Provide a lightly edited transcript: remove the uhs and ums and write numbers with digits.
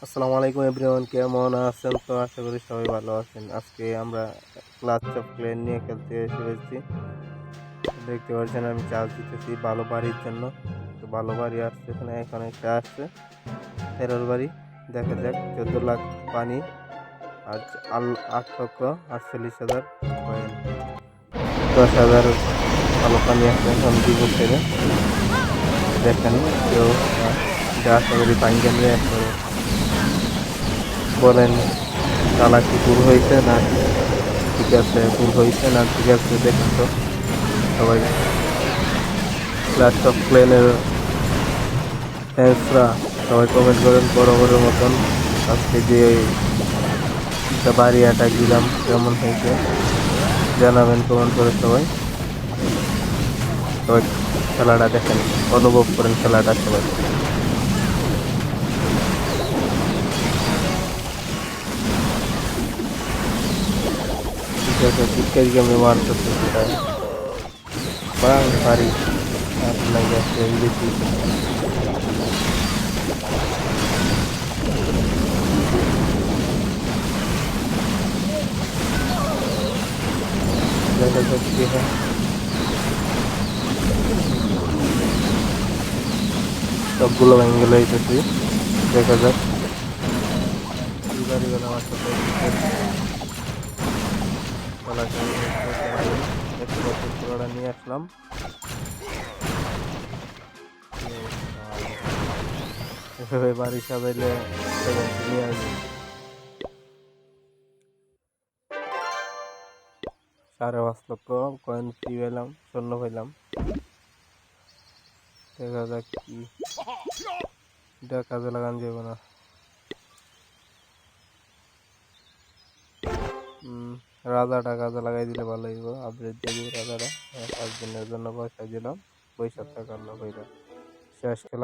আসসালামু আলাইকুম এভরিওয়ান, কেমন আছেন? তো আশা করি সবাই ভালো আছেন। আজকে আমরা ক্লাচ অফ ক্লেন নিয়ে খেলতে এসেছি। দেখতে পাচ্ছেন আমি চার্জ দিতেছি ভালো বাড়ির জন্য। তো ভালো বাড়ি আসছে, এখন একটা আসছে এরর বাড়ি। দেখা যাক 14 লাখ পানি আর 8,48,000 কয়েন, 10,000 ভালো পানি আসছে। এখন দিব ছেড়ে দেখেন কেউ আশা করি ফাইনাল একবারে বলেন চালাকি ভুল হয়েছে না ঠিক আছে, ভুল হয়েছে না ঠিক আছে। দেখুন তো সবাই ক্লাস অফ ক্লেনের ফ্যান্সরা সবাই কমেন্ট করেন বড় বড় মতন। আজকে যে একটা বাড়ি অ্যাটাক দিলাম কেমন হয়েছে জানাবেন কমেন্ট করে। সবাই সবাই খেলাটা দেখেন, অনুভব করেন খেলাটা সবাই। ঠিক আছে, ক্রিকেট গেমে মারতেছে সেটা পারি আপনার কাছে বেশি। দেখা যাক কি হয়। সবগুলো অ্যাঙ্গেল হইতেছি, দেখা যাক কি বাড়ি গেল আমার সাথে। খেলাটা নিয়ে আসলাম। এভাবে বাড়ি সাজাইলে নিয়ে আসবে। 5.5 লক্ষ কয়েন ফ্রি পেলাম, স্বর্ণ পেলাম। দেখা যাক কি এটা কাজে লাগান যাবে না। রাজাটা কাজে লাগাই দিলে ভালো হইব। আপডেট দিয়ে দিব রাজাটা। 5 দিনের জন্য পয়সা দিলাম, পয়সা টাকা শেষ খেলা।